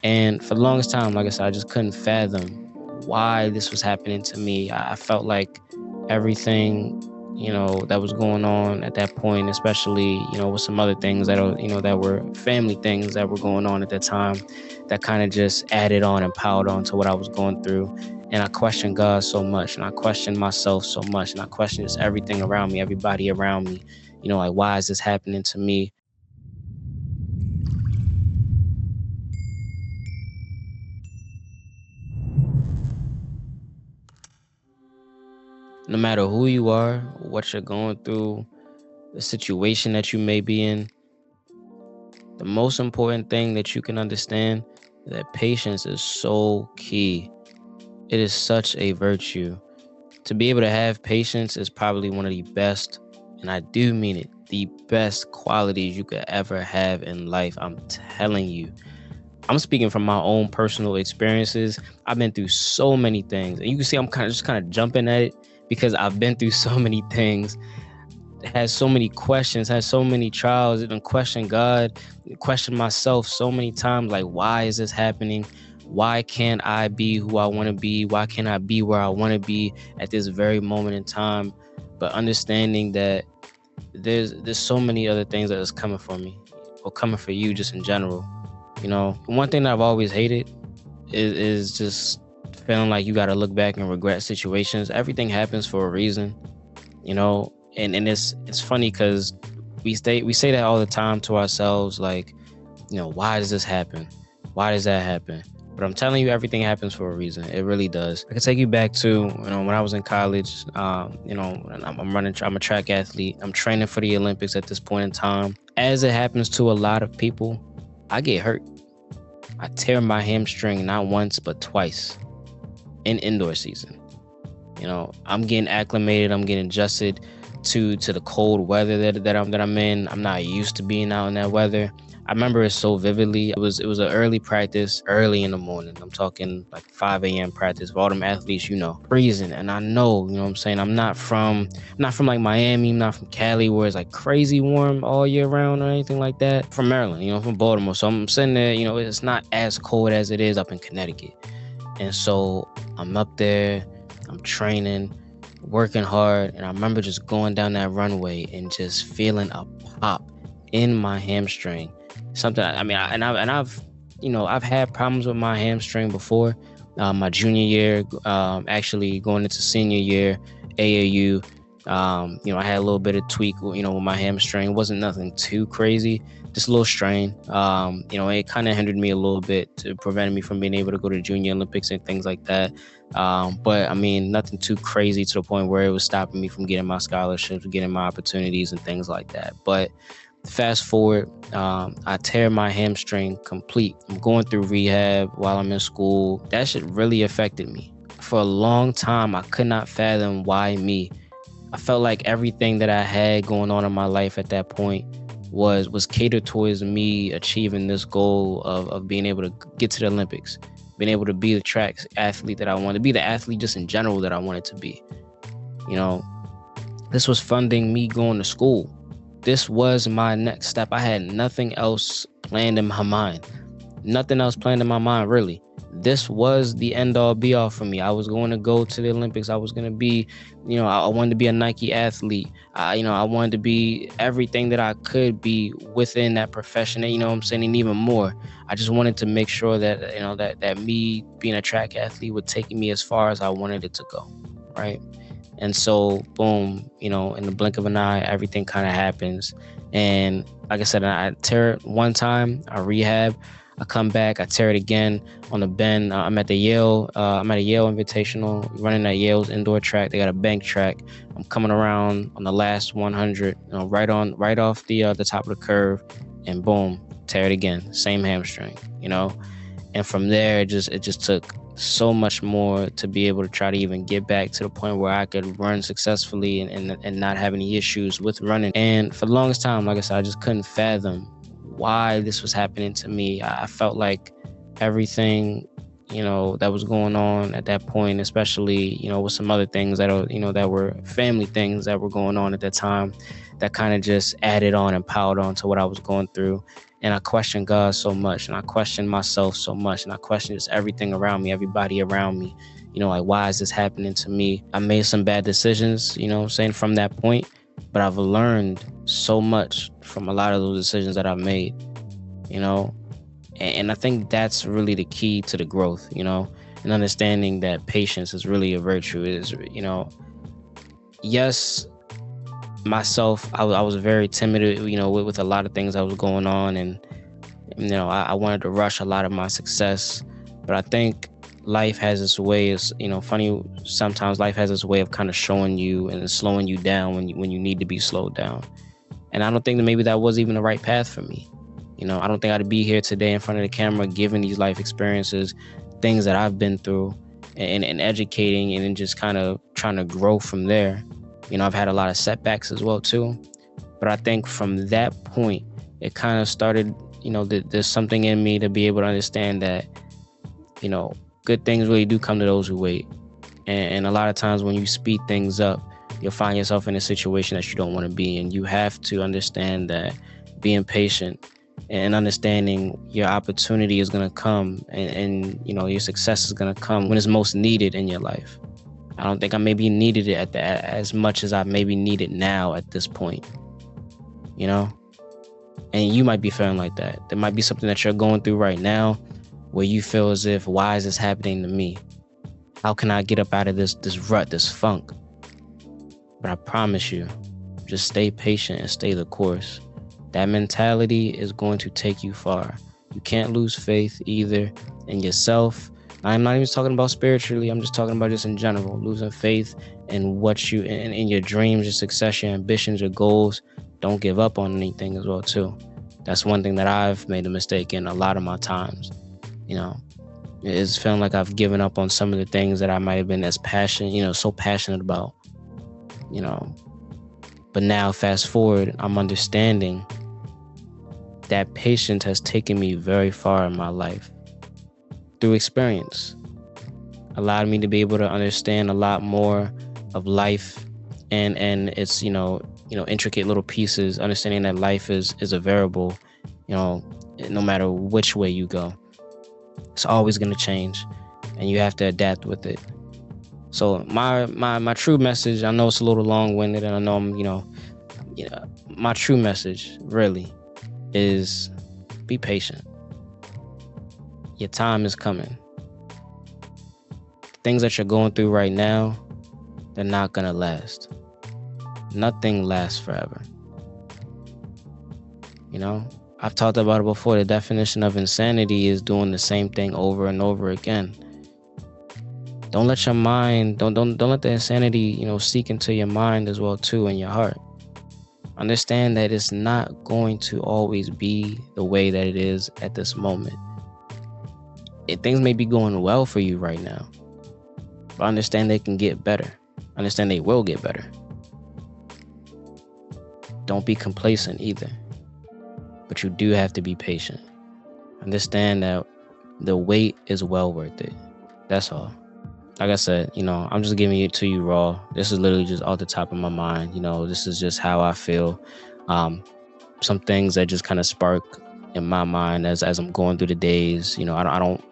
And for the longest time, like I said, I just couldn't fathom why this was happening to me. I felt like everything, that was going on at that point, especially, with some other things that were family things that were going on at that time, that kind of just added on and piled on to what I was going through. And I questioned God so much, and I questioned myself so much, and I questioned just everything around me, everybody around me, like, why is this happening to me? No matter who you are, what you're going through, the situation that you may be in, the most important thing that you can understand is that patience is so key. It is such a virtue. To be able to have patience is probably one of the best, and I do mean it, the best qualities you could ever have in life. I'm telling you. I'm speaking from my own personal experiences. I've been through so many things. And you can see I'm kind of jumping at it because I've been through so many things, had so many questions, had so many trials, and questioned God, questioned myself so many times, like, why is this happening? Why can't I be who I want to be? Why can't I be where I want to be at this very moment in time? But understanding that there's so many other things that is coming for me, or coming for you just in general. One thing that I've always hated is just feeling like you got to look back and regret situations. Everything happens for a reason, and it's funny because we say that all the time to ourselves, like, why does this happen? Why does that happen? But I'm telling you, everything happens for a reason. It really does. I can take you back to, when I was in college. And I'm a track athlete. I'm training for the Olympics at this point in time. As it happens to a lot of people, I get hurt. I tear my hamstring not once but twice in indoor season. I'm getting acclimated. I'm getting adjusted to the cold weather that I'm in. I'm not used to being out in that weather. I remember it so vividly. It was an early practice, early in the morning. I'm talking like 5 a.m. practice for all them athletes, freezing. And I know, what I'm saying, I'm not from like Miami, I'm not from Cali where it's like crazy warm all year round or anything like that. From Maryland, from Baltimore. So I'm sitting there, it's not as cold as it is up in Connecticut. And so I'm up there, I'm training, working hard, and I remember just going down that runway and just feeling a pop in my hamstring. Something, I've had problems with my hamstring before. My junior year, actually going into senior year, AAU, I had a little bit of tweak, with my hamstring. It wasn't nothing too crazy, just a little strain. It kind of hindered me a little bit, to prevent me from being able to go to Junior Olympics and things like that. But I mean, nothing too crazy to the point where it was stopping me from getting my scholarships, getting my opportunities and things like that. But fast forward, I tear my hamstring complete. I'm going through rehab while I'm in school. That shit really affected me. For a long time, I could not fathom why me. I felt like everything that I had going on in my life at that point was catered towards me achieving this goal of being able to get to the Olympics, being able to be the track athlete that I wanted to be, the athlete just in general that I wanted to be. You know, this was funding me going to school. This was my next step. I had nothing else planned in my mind. Nothing else planned in my mind, really. This was the end all be all for me. I was going to go to the Olympics. I was going to be, I wanted to be a Nike athlete. I wanted to be everything that I could be within that profession. And, I'm saying, and even more. I just wanted to make sure that, that me being a track athlete would take me as far as I wanted it to go. Right. And so, boom, in the blink of an eye, everything kind of happens. And like I said, I tear it one time, I rehab, I come back, I tear it again on the bend. I'm at a Yale Invitational, running at Yale's indoor track. They got a bank track. I'm coming around on the last 100, right off the top of the curve, and boom, tear it again. Same hamstring, And from there, it just took so much more to be able to try to even get back to the point where I could run successfully and not have any issues with running. And for the longest time, like I said, I just couldn't fathom why this was happening to me. I felt like everything, that was going on at that point, especially, with some other things that were family things that were going on at that time, that kind of just added on and piled on to what I was going through. And I questioned God so much, and I questioned myself so much, and I questioned just everything around me, everybody around me. Like, why is this happening to me? I made some bad decisions, saying, from that point, but I've learned so much from a lot of those decisions that I've made, and I think that's really the key to the growth, and understanding that patience is really a virtue. Is, yes, myself, I was very timid, with a lot of things that was going on, and I wanted to rush a lot of my success. But I think life has its way. Is funny, sometimes life has its way of kind of showing you and slowing you down when you need to be slowed down. And I don't think that maybe that was even the right path for me. I don't think I'd be here today in front of the camera giving these life experiences, things that I've been through, and educating, and then just kind of trying to grow from there. I've had a lot of setbacks as well too. But I think from that point, it kind of started, there's something in me to be able to understand that, good things really do come to those who wait. And a lot of times when you speed things up, you'll find yourself in a situation that you don't want to be in. You have to understand that being patient and understanding your opportunity is going to come, and your success is going to come when it's most needed in your life. I don't think I maybe needed it as much as I maybe need it now at this point, And you might be feeling like that. There might be something that you're going through right now where you feel as if, why is this happening to me? How can I get up out of this rut, this funk? But I promise you, just stay patient and stay the course. That mentality is going to take you far. You can't lose faith either in yourself. I'm not even talking about spiritually. I'm just talking about just in general, losing faith in what you, in your dreams, your success, your ambitions, your goals. Don't give up on anything as well too. That's one thing that I've made a mistake in a lot of my times. It's feeling like I've given up on some of the things that I might have been as passionate, so passionate about, But now fast forward, I'm understanding that patience has taken me very far in my life through experience. Allowed me to be able to understand a lot more of life and its, intricate little pieces, understanding that life is a variable, no matter which way you go. It's always going to change, and you have to adapt with it. So my true message, I know it's a little long-winded, and I know I'm, my true message really is be patient. Your time is coming. Things that you're going through right now, they're not going to last. Nothing lasts forever. I've talked about it before. The definition of insanity is doing the same thing over and over again. Don't let your mind, don't let the insanity, seek into your mind as well too, and your heart. Understand that it's not going to always be the way that it is at this moment. Things may be going well for you right now, but understand they can get better. Understand they will get better. Don't be complacent either, but you do have to be patient. Understand that the wait is well worth it. That's all. Like I said, I'm just giving it to you raw. This is literally just off the top of my mind. This is just how I feel. Some things that just kind of spark in my mind as I'm going through the days. I don't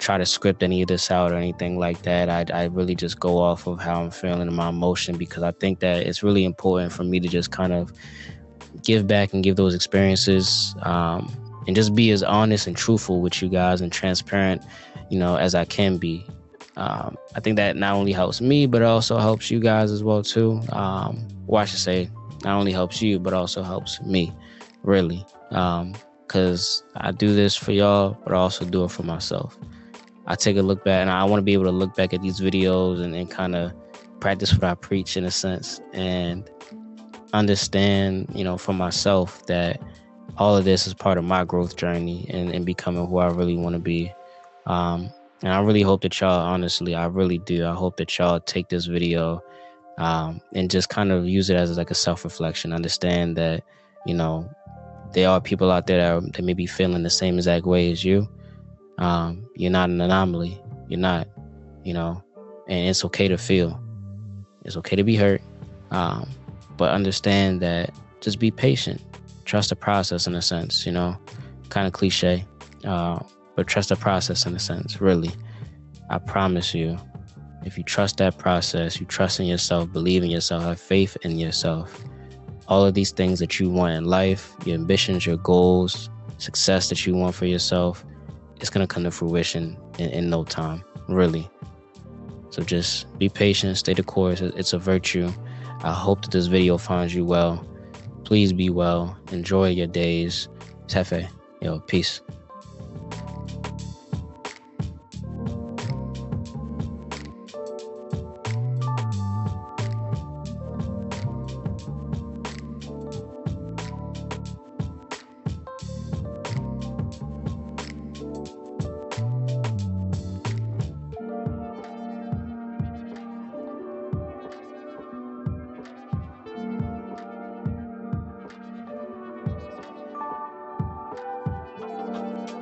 try to script any of this out or anything like that. I really just go off of how I'm feeling and my emotion, because I think that it's really important for me to just kind of give back and give those experiences, and just be as honest and truthful with you guys and transparent, as I can be. I think that not only helps me, but it also helps you guys as well too. Or I should say, not only helps you, but also helps me, really. Because I do this for y'all, but I also do it for myself. I take a look back, and I want to be able to look back at these videos and kind of practice what I preach in a sense, and understand, for myself, that all of this is part of my growth journey and becoming who I really want to be. And I really hope that y'all, honestly, I really do. I hope that y'all take this video and just kind of use it as like a self-reflection. Understand that, there are people out there that may be feeling the same exact way as you. You're not an anomaly. You're not, and it's okay to feel. It's okay to be hurt. But understand that just be patient. Trust the process in a sense, kind of cliche, but trust the process in a sense. Really, I promise you, if you trust that process, you trust in yourself, believe in yourself, have faith in yourself, all of these things that you want in life, your ambitions, your goals, success that you want for yourself, it's going to come to fruition in no time, really. So just be patient, stay the course. It's a virtue. I hope that this video finds you well. Please be well. Enjoy your days. Tefe. Yo, peace.